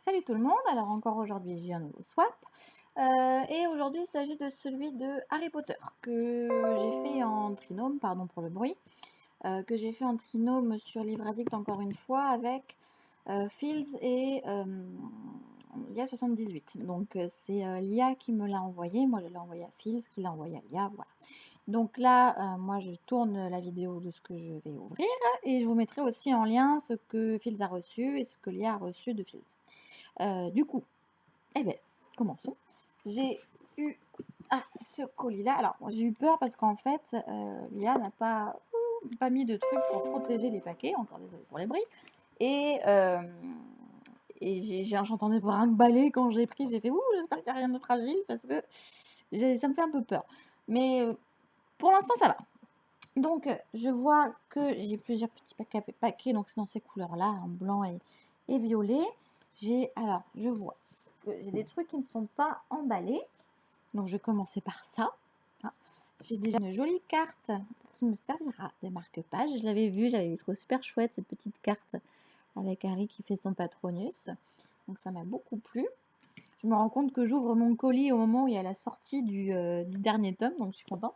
Salut tout le monde, alors encore aujourd'hui j'ai un nouveau swap et aujourd'hui il s'agit de celui de Harry Potter que j'ai fait en trinôme, pardon pour le bruit, que j'ai fait en trinôme sur Livre Addict encore une fois avec Fields et Lia78. Donc c'est Lia qui me l'a envoyé, moi je l'ai envoyé à Fields qui l'a envoyé à Lia, voilà. Donc là, moi je tourne la vidéo de ce que je vais ouvrir et je vous mettrai aussi en lien ce que Fields a reçu et ce que Lia a reçu de Fields. Du coup, eh bien, commençons. J'ai eu ce colis-là. Alors, j'ai eu peur parce qu'en fait, Lia n'a pas mis de trucs pour protéger les paquets. Encore désolé pour les bruits. Et j'entendais brinque-baller quand j'ai pris. J'ai fait ouh, j'espère qu'il n'y a rien de fragile parce que ça me fait un peu peur. Mais pour l'instant, ça va. Donc, je vois que j'ai plusieurs petits paquets. Donc, c'est dans ces couleurs-là, en blanc et violet. Alors, je vois que j'ai des trucs qui ne sont pas emballés. Donc, je vais commencer par ça. J'ai déjà une jolie carte qui me servira de marque-page. Je l'avais vue, j'avais trouvé super chouette cette petite carte avec Harry qui fait son Patronus. Donc, ça m'a beaucoup plu. Je me rends compte que j'ouvre mon colis au moment où il y a la sortie du dernier tome, donc je suis contente.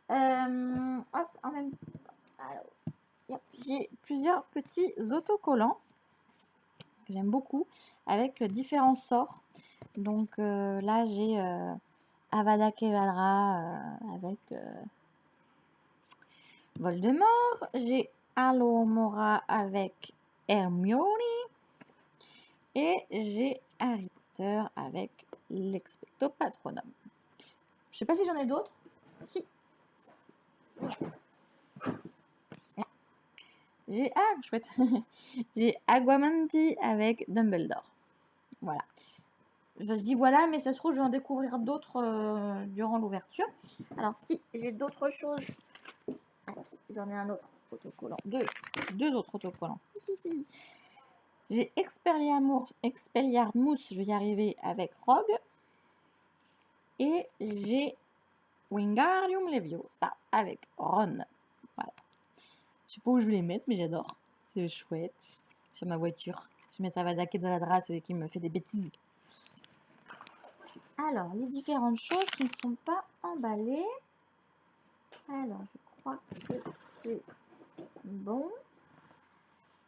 Hop, en même temps, alors, j'ai plusieurs petits autocollants que j'aime beaucoup avec différents sorts. Donc là, j'ai Avada Kedavra avec Voldemort. J'ai Alohomora avec Hermione. Et j'ai Harry Potter avec l'Expecto Patronum. Je sais pas si j'en ai d'autres. Si. J'ai chouette. J'ai Aguamenti avec Dumbledore. Voilà. Ça se dit voilà, mais ça se trouve je vais en découvrir d'autres durant l'ouverture. Alors si j'ai d'autres choses, si, j'en ai un autre autocollant, deux autres autocollants. J'ai Expelliarmus, je vais y arriver avec Rogue, et j'ai Wingardium Leviosa avec Ron. Voilà. Je sais pas où je vais les mettre, mais j'adore. C'est chouette. Sur ma voiture. Je vais mettre Avada Kedavra, celui qui me fait des bêtises. Alors, les différentes choses qui ne sont pas emballées. Alors, je crois que c'est bon.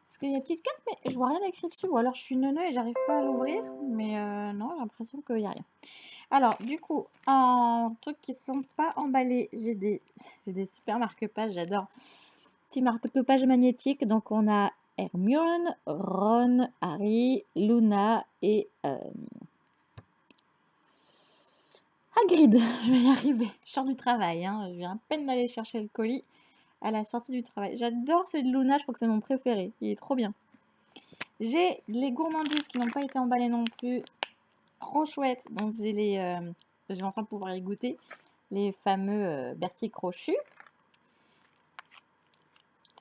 Parce qu'il y a une petite carte, mais je vois rien écrit dessus. Ou alors je suis neuneu et j'arrive pas à l'ouvrir. Mais non, j'ai l'impression qu'il n'y a rien. Alors, du coup, en trucs qui ne sont pas emballés, j'ai des super marque-pages. J'adore. Petits marque-pages magnétiques. Donc, on a Hermione, Ron, Harry, Luna et Hagrid. Je vais y arriver. Je sors du travail. Je viens à peine d'aller chercher le colis à la sortie du travail. J'adore celui de Luna. Je crois que c'est mon préféré. Il est trop bien. J'ai les gourmandises qui n'ont pas été emballées non plus. Trop chouette. Donc, j'ai je vais enfin pouvoir y goûter. Les fameux Bertie Crochus.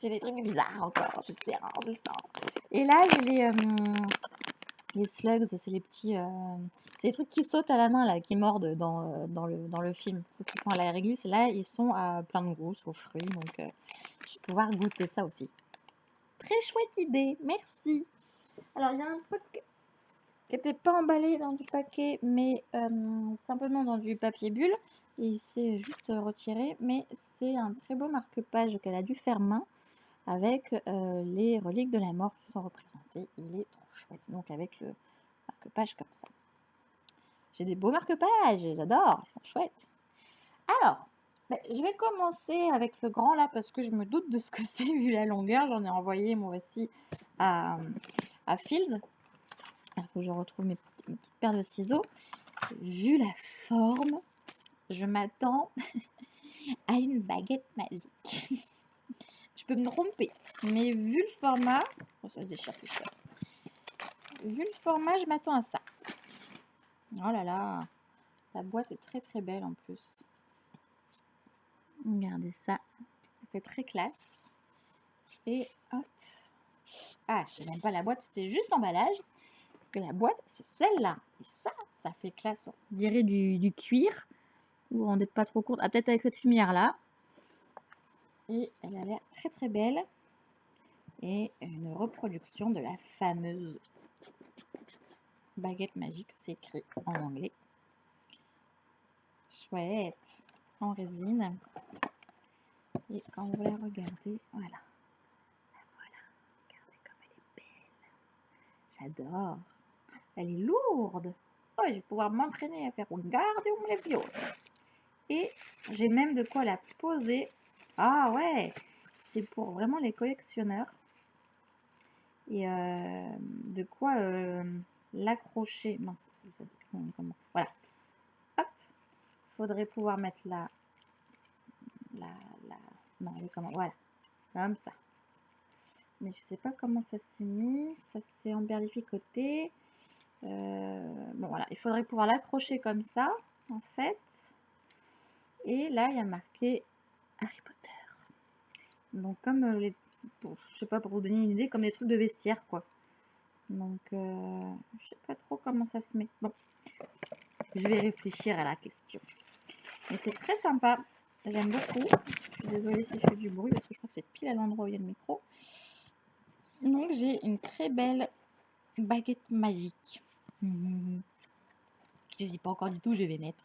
C'est des trucs bizarres encore. Je sais, je le sens. Et là, j'ai les slugs, c'est les petits, c'est les trucs qui sautent à la main là, qui mordent dans le film. Ceux qui sont à la réglisse, là, ils sont à plein de goût, aux fruits, donc je vais pouvoir goûter ça aussi. Très chouette idée, merci. Alors il y a un truc qui n'était pas emballé dans du paquet, mais simplement dans du papier bulle, et il s'est juste retiré, mais c'est un très beau marque-page qu'elle a dû faire main, avec les reliques de la mort qui sont représentées. Il est trop chouette, donc avec le marque-page comme ça. J'ai des beaux marque-pages, j'adore, ils sont chouettes. Alors, je vais commencer avec le grand là parce que je me doute de ce que c'est vu la longueur. J'en ai envoyé moi aussi à Fields. Il faut que je retrouve mes petites paires de ciseaux. Vu la forme, je m'attends à une baguette magique. Je peux me tromper, mais vu le format, ça se déchire tout seul. Vu le format, je m'attends à ça. Oh là là, la boîte est très très belle en plus. Regardez ça, ça fait très classe. Et hop. Ah, je n'aime pas la boîte, c'était juste l'emballage. Parce que la boîte, c'est celle-là. Et ça fait classe. On dirait du cuir. Vous vous rendez pas trop compte. Ah, peut-être avec cette lumière-là. Et elle a l'air très très belle. Et une reproduction de la fameuse Baguette magique, c'est écrit en anglais. Chouette. En résine. Et quand vous la regardez, voilà. Voilà. Regardez comme elle est belle. J'adore. Elle est lourde. Oh, je vais pouvoir m'entraîner à faire un Wingardium Leviosa. Et j'ai même de quoi la poser. Ah ouais, c'est pour vraiment les collectionneurs. Et de quoi l'accrocher. Mince, voilà. Hop, faudrait pouvoir mettre la non, elle est comment, voilà, comme ça. Mais je sais pas comment ça s'est mis, ça s'est emberlificoté. Bon voilà, il faudrait pouvoir l'accrocher comme ça, en fait. Et là, il y a marqué Harry Potter. Donc comme les, je sais pas, pour vous donner une idée, comme des trucs de vestiaire, quoi. Donc je sais pas trop comment ça se met. Bon, je vais réfléchir à la question. Mais c'est très sympa, j'aime beaucoup. Je suis désolée si je fais du bruit parce que je crois que c'est pile à l'endroit où il y a le micro. Donc j'ai une très belle baguette magique. Je ne sais pas encore du tout, je vais mettre.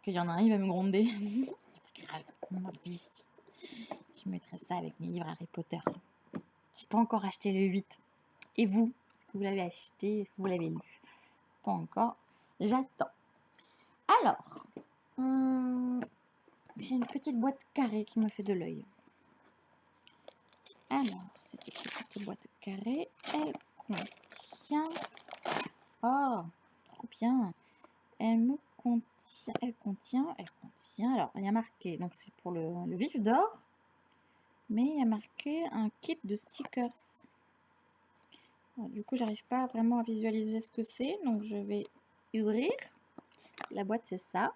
Qu'il y en a un, il va me gronder. C'est pas grave, mon vie. Je mettrai ça avec mes livres Harry Potter. J'ai pas encore acheté le 8. Et vous? Est-ce que vous l'avez acheté? Est-ce que vous l'avez lu? Pas encore. J'attends. Alors, j'ai une petite boîte carrée qui me fait de l'œil. Alors, cette petite boîte carrée, elle contient... Oh, trop bien. Elle contient... Alors, il y a marqué, donc c'est pour le vif d'or, mais il y a marqué un kit de stickers. Alors, du coup, j'arrive pas vraiment à visualiser ce que c'est, donc je vais ouvrir. La boîte, c'est ça.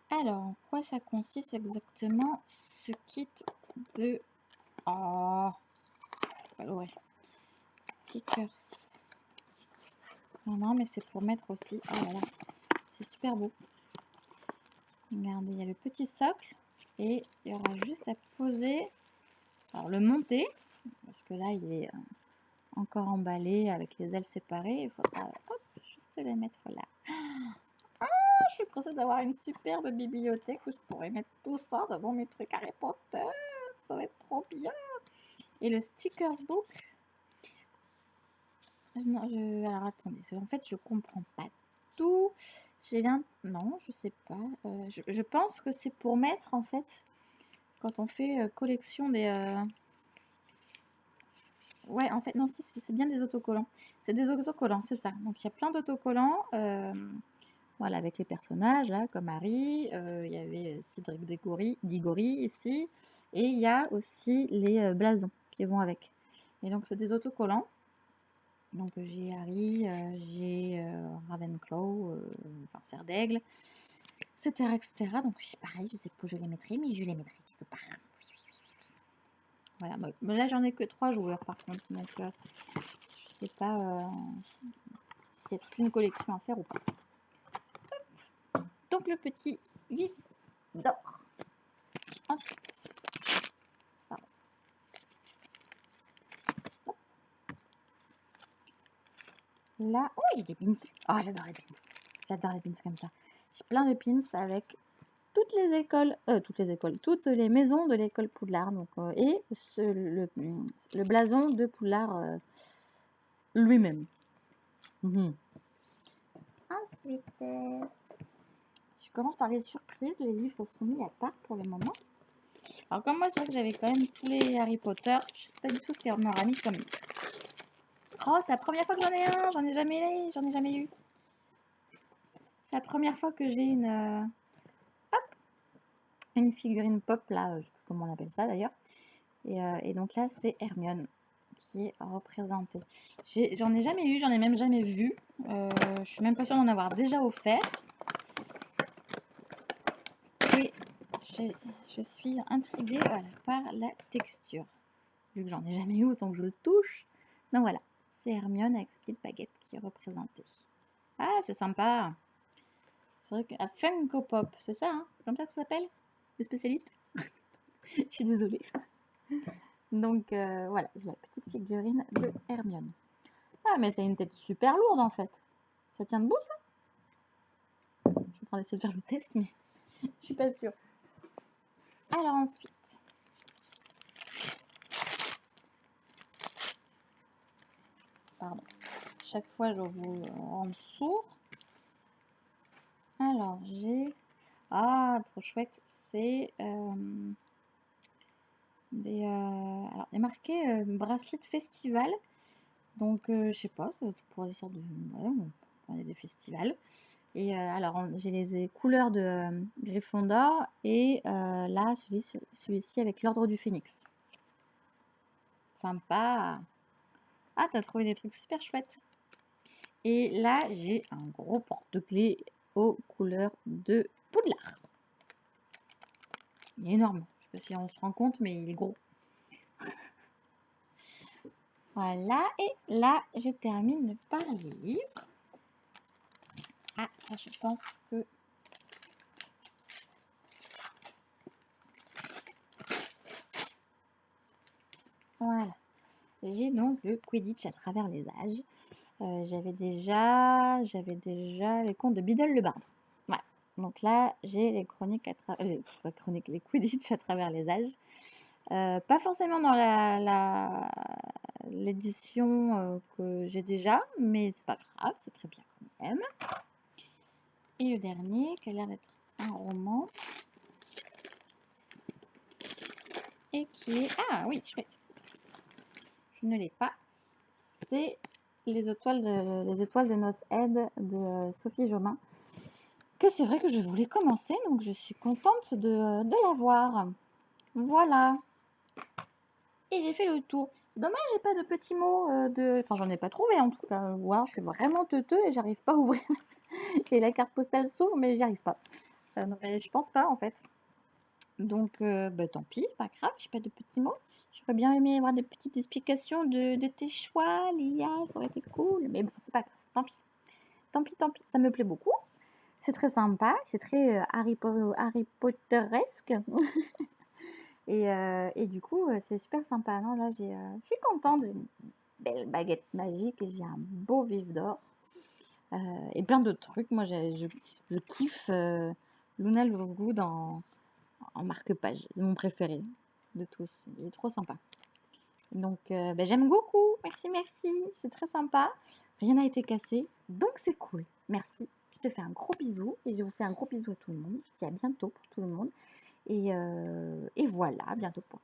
Alors, en quoi ça consiste exactement ce kit de... Oh, ouais. Stickers. Non, mais c'est pour mettre aussi. Oh là là, c'est super beau. Regardez, il y a le petit socle et il y aura juste à poser. Alors, le monter, parce que là, il est encore emballé avec les ailes séparées. Il faudra hop, juste les mettre là. Ah, je suis pressée d'avoir une superbe bibliothèque où je pourrais mettre tout ça devant mes trucs Harry Potter. Ça va être trop bien. Et le stickers book. Non, alors attendez, en fait je comprends pas tout. Non, je sais pas. Je pense que c'est pour mettre en fait quand on fait collection des. Ouais, en fait non, si c'est bien des autocollants. C'est des autocollants, c'est ça. Donc il y a plein d'autocollants. Voilà, avec les personnages là, comme Harry. Il y avait Cédric Diggory ici, et il y a aussi les blasons qui vont avec. Et donc c'est des autocollants. Donc j'ai Harry, j'ai Ravenclaw, enfin Serre d'Aigle, etc., etc. Donc pareil, je sais pas où je les mettrai, mais je les mettrai quelque part. Voilà, mais là j'en ai que 3 joueurs par contre, donc je sais pas s'il y a toute une collection à faire ou pas. Donc le petit vif d'or. Ensuite, là, oh il y a des pins. Oh j'adore les pins. J'adore les pins comme ça. J'ai plein de pins avec toutes les écoles, toutes les maisons de l'école Poudlard, donc, et le blason de Poudlard lui-même. Ensuite, je commence par les surprises. Les livres sont mis à part pour le moment. Alors comme moi, c'est vrai que j'avais quand même tous les Harry Potter. Je sais pas du tout ce qu'on aura mis comme. Oh, c'est la première fois que j'en ai un. J'en ai jamais eu. C'est la première fois que j'ai une figurine pop là. Je sais plus comment on appelle ça d'ailleurs. Et donc là, c'est Hermione qui est représentée. J'en ai jamais eu, j'en ai même jamais vu. Je suis même pas sûre d'en avoir déjà offert. Et je suis intriguée par la texture. Vu que j'en ai jamais eu, autant que je le touche. Donc voilà, c'est Hermione avec sa petite baguette qui est représentée. Ah, c'est sympa. C'est vrai que Funko Pop, c'est ça, hein? Comme ça que ça s'appelle? Le spécialiste? Je suis désolée. Donc voilà, j'ai la petite figurine de Hermione. Ah, mais c'est une tête super lourde en fait. Ça tient debout ça? Je suis en train d'essayer de faire le test, mais je suis pas sûre. Alors ensuite, pardon, chaque fois je vous en dessous. Alors j'ai, ah trop chouette, c'est des, alors il est marqué bracelet de festival. Donc je sais pas, c'est pour des sortes de, ouais, on est des festivals. Et alors j'ai les couleurs de Gryffondor et là celui-ci avec l'ordre du Phénix. Sympa. Ah, t'as trouvé des trucs super chouettes. Et là, j'ai un gros porte-clés aux couleurs de Poudlard. Il est énorme. Je sais pas si on se rend compte, mais il est gros. Voilà. Et là, je termine par les livres. Ah, ça, je pense que... Voilà. J'ai donc le Quidditch à travers les âges. J'avais déjà les contes de Biddle le Barde. Voilà. Donc là, j'ai les chroniques les Quidditch à travers les âges. Pas forcément dans l'édition que j'ai déjà, mais c'est pas grave, c'est très bien quand même. Et le dernier, qui a l'air d'être un roman, et qui est... Ah oui, chouette. Je ne l'ai pas. C'est les étoiles de noces Aide de Sophie Jomain. Que c'est vrai que je voulais commencer, donc je suis contente de l'avoir. Voilà. Et j'ai fait le tour. Dommage, j'ai pas de petits mots Enfin, j'en ai pas trouvé en tout cas. Ou alors, je suis vraiment teuteux et j'arrive pas à ouvrir. Et la carte postale s'ouvre, mais j'y arrive pas. Non, mais je pense pas en fait. Donc, bah, tant pis, pas grave, j'ai pas de petits mots. J'aurais bien aimé avoir des petites explications de tes choix, Lilia, ça aurait été cool. Mais bon, c'est pas grave, tant pis. Tant pis, tant pis, ça me plaît beaucoup. C'est très sympa, c'est très Harry Potteresque. Et du coup, c'est super sympa. Non, là, je suis contente. J'ai une belle baguette magique et j'ai un beau vif d'or. Et plein d'autres trucs. Moi, je kiffe Luna Lovegood en marque-page. C'est mon préféré de tous. Il est trop sympa. Donc, j'aime beaucoup. Merci, merci. C'est très sympa. Rien n'a été cassé. Donc, c'est cool. Merci. Je te fais un gros bisou. Et je vous fais un gros bisou à tout le monde. Je te dis à bientôt pour tout le monde. Et voilà, à bientôt pour